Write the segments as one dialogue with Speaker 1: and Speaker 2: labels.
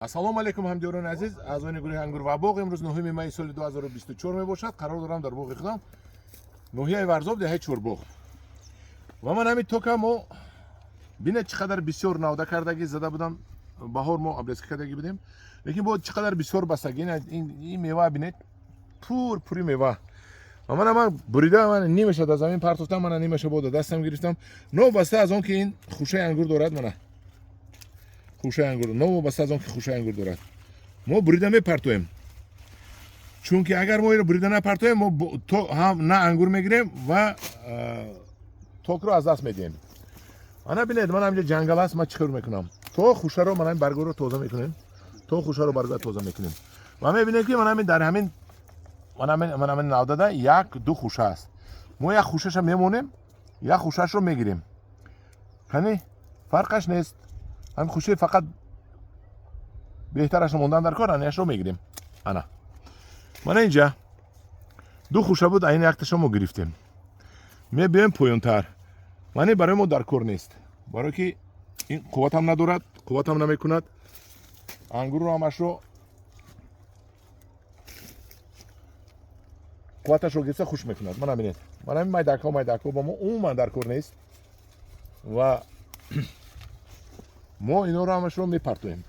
Speaker 1: ассалому алейкум ҳамдиёрони азиз, аъзои гурӯҳи ангур ва боғ. Имрӯз 9 майи соли 2024 мебошад. Қарор дорам дар боғи худам ноҳияи Варзоб деҳаи Чорбоғ. Ва ман ҳамин тока мо бинед чӣ қадар бисёр навда кардагӣ зада будам. Баҳор мо обрезка кардаги будем, лекин бо чӣ қадар бисёр бастагӣ. Ин мева бинед пури мева. Ва ман бурида ман нимаша дар замин партофтам, ман нимаша бо дастам гирифтам. Новбаста аз он ки ин хушаи ангур дорад, мана хушаи ангур новбаста аз он ки хушаи ангур дорад, мо бурида мепартоем. Чунки агар мо иро бурида напартоем, мо ҳам на ангур мегирем ва токро аз даст медиҳем. Ана бинед, ман ҳамҷа ҷангал аст, ман чӣ кор мекунам? То хушаро ман ҳамин баргоро тоза мекунем. То хушаро баргоро тоза мекунем. Ва мебинем ки ман ҳамин дар ҳамин ман ҳамин навдада як-ду хуша аст. Мо як хушаша мемонем, як хушашро мегирем. Кани фарқаш нест. ҳамин хушаи фақат беҳтарашро мондан дар кор, аниашро мегирем. Ана мана инҷа ду хуша буд, аин якташа мо гирифтем. Мебиёем поёнтар. Мани барои мо дар кор нест, барое ки ин қувватам надорад, қувватам намекунад. Ангурро ҳамашро қувваташро гирифта хуш мекунад. Мана бинед, мана ҳамин майдакҳо ба мо умуман дар кор нест. Ва мо инҳоро ҳамашро мепартоем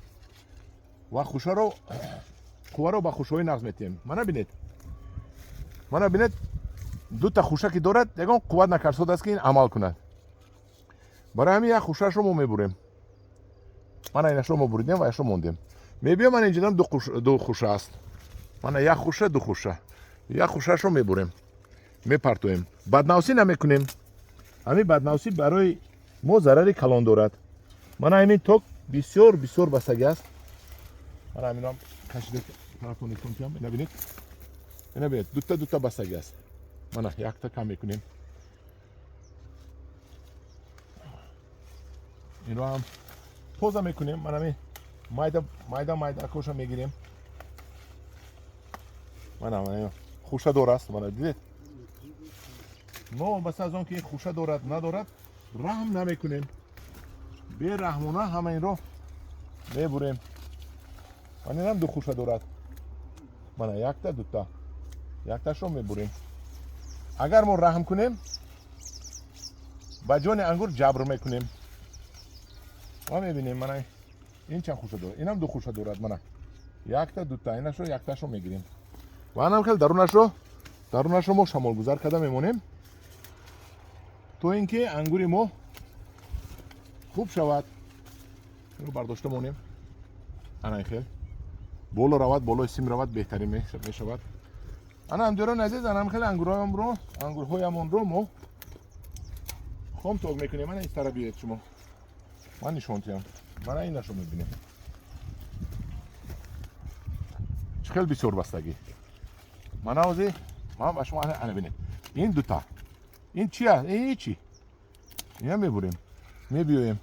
Speaker 1: ва хушаро қувваро ба хушаҳои нағз метиҳем. Мана бинед дута хуша ки дорад, ягон қувват накарсода аст ки ин амал кунад. Барои ҳамин як хушашро мо мебурем. Мана инашро мо буридем ва яшро мондем. Мебиём, ман инҷа дам ду хуша аст. Мана як хуша, ду хуша. Як хушашро мебурем, мепартоем. Баднавсӣ намекунем. ҳамин баднавсӣ барои мо зарари калон дорад. Мана ҳамин ток бисёр бастагӣ аст. Мана ҳаминам кашида тарафони тонкиам набинед. Набинед, дута бастагӣ аст. Мана якта кам мекунем. инро ҳам тоза мекунем. Мана ҳамин майда коша мегирем. Мана хушадор аст. Мана дидед, новбаста аз он ки хуша дорад надорад, раҳм намекунем. бераҳмона ҳама инро мебурем. Ман инам ду хуша дорад. Мана якта дута. Якташро мебурем. Агар мо раҳм кунем, ба ҷони ангур ҷабр мекунем. ва мебинем, мана ин чанд хуша дорад. Инам ду хуша дорад. Мана якта дута. Инашро якташро мегирем. ва анам хел дарунашро мо шамолгузар карда мемонем, то ин ки ангури мо хуб шавад. инро бардошта монем. ана ин хел боло равад, болои сим равад, беҳтарин мешавад. ана ҳамдиёрони азиз, ана хел ангурҳоямонро мо хом ток мекунем. ана ин тара биёед шумо, ман нишонтиям. мана инашро мебинем, чӣ хел бисёр бастагӣ. мана ҳозир ман ба шумо ана бинед, ин дута. ин чи аст? ин чӣ? ина мебурем, мебиёем.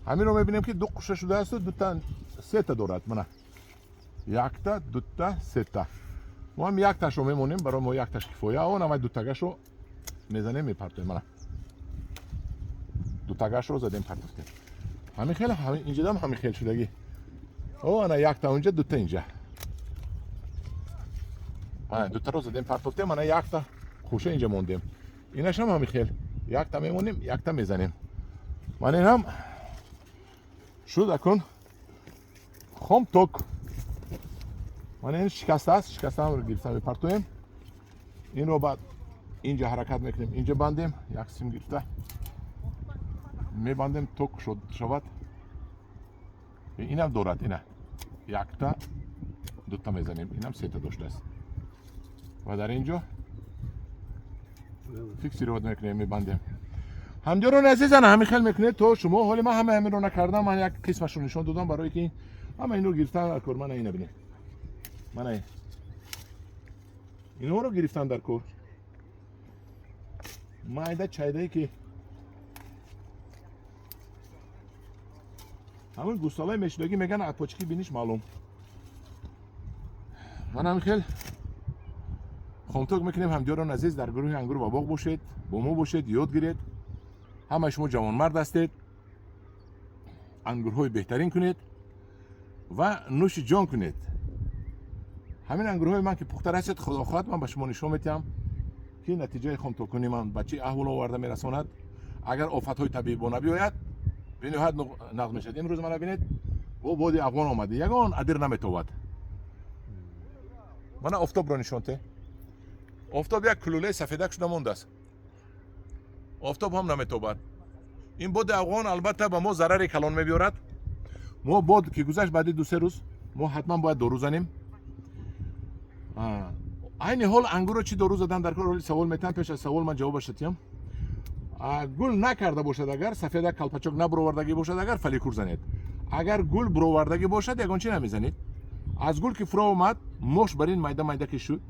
Speaker 1: ҳаминро мебинем ки ду қуша шудаасту, дута сета дорад. мана якта, дута, сета. мо ҳам якташро мемонем, барои мо якташ кифоя. он ҳамаи дутагашро мезанем, мепартоем. мана дутагашро задем, партофтем. ҳамин хел, инҷа дам ҳамин хел шудагӣ. ана якта онҷа, дута инҷа. мана дутаро задем, партофтем. ана якта хуша инҷа мондем. инашам ҳамин хел, якта мемонем, якта мезанем. мана инам шуд акун хом ток. мана ин шикаста аст, шикастаамро гирифта мепартоем. инро баъд инҷа ҳаракат мекунем, инҷа бандем, як сим гирифта мебандем, ток шавад. инам дорад, ина якта дута мезанем, инам сета доштааст. ва дар инҷо фиксироват мекунем, мебандем. ҳамдиёрони азиз, ана ҳамин хел мекунед то шумо. ҳоли ман ҳама ҳаминро накардам, ман як қисмашро нишон додам, барое ки ҳама инро гирифтан дар кор. мана ина бинед, мана инҳоро гирифтан дар кор. майда чайдае ки ҳамин гӯстолаи мешудагӣ меган апочки биниш маълум. ман ҳамин хел хомток мекунем. ҳамдиёрони азиз, дар гурӯҳи ангур ва боғ бошед, бо мо бошед, ёд гиред. ҳамаи шумо ҷавонмард ҳастед, ангурҳои беҳтарин кунед و نوش جان کنید. همین انگورهای من که پخته رسید خدا خواهد من به شما نشون میدم که نتیجه خام تو کنیم من به چه احوال آورده میرساند. اگر آفت‌های طبیعی با نبیاید به نهایت نقد میشد. امروز من ببینید و بادی افغان آمده یگان ادیر نمیتواد. من آفتاب رو نشون ته. آفتاب یک کلوله سفیدک شده مونده است. آفتاب هم نمیتواد. این باد افغان البته به ما ضرر کلان میبیارد. ما باد که گذشت بعد 2-3 روز ما حتما باید دارو زنیم. این حال انگور رو چی دارو زدن در کار سوال میتونم پیش از سوال من جوابش دادم. گل نکرده باشد اگر سفید کلپچوک نبروردگی باشد اگر فلیکور زنید. اگر گل بروردگی باشد یگان چی نمیزنید. از گل که فرا اومد موش برین میده که شد.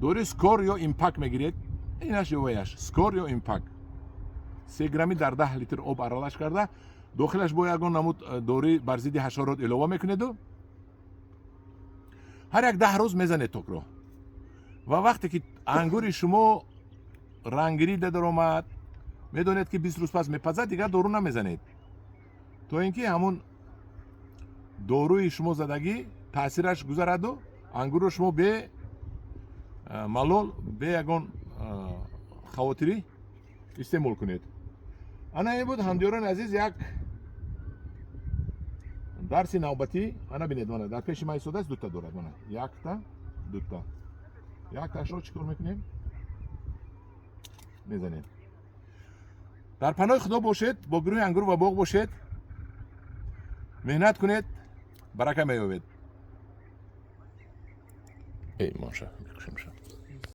Speaker 1: دوری سکور یا ایمپاک میگیرید. اینش یویش سکور یا ایمپاک 3 گرمی در 10 لیتر آب ارالش کرده داخلش با یگان نمود دوری بر ضد حشرات علاوه میکنید و هر یک 10 روز میزنید توک رو و وقتی که انگور شما رنگگیری در اومد میدونید که 20 روز پس میپزد دیگر دارو نمیزنید تا اینکه همون داروی شما زدگی تاثیرش گذرد و انگور رو شما به ملول به یگان خواطری استعمال کنید. انا این بود همدیاران عزیز یک درس نوبتی انا بینید من در پیش من ایستاده است 2 تا دارد من 1 تا 2 تا 1 تاش رو چیکار میکنیم میزنیم. در پناه خدا باشید با گروه انگور و باغ باشید مهنت کنید برکه مییابید. ای ماشا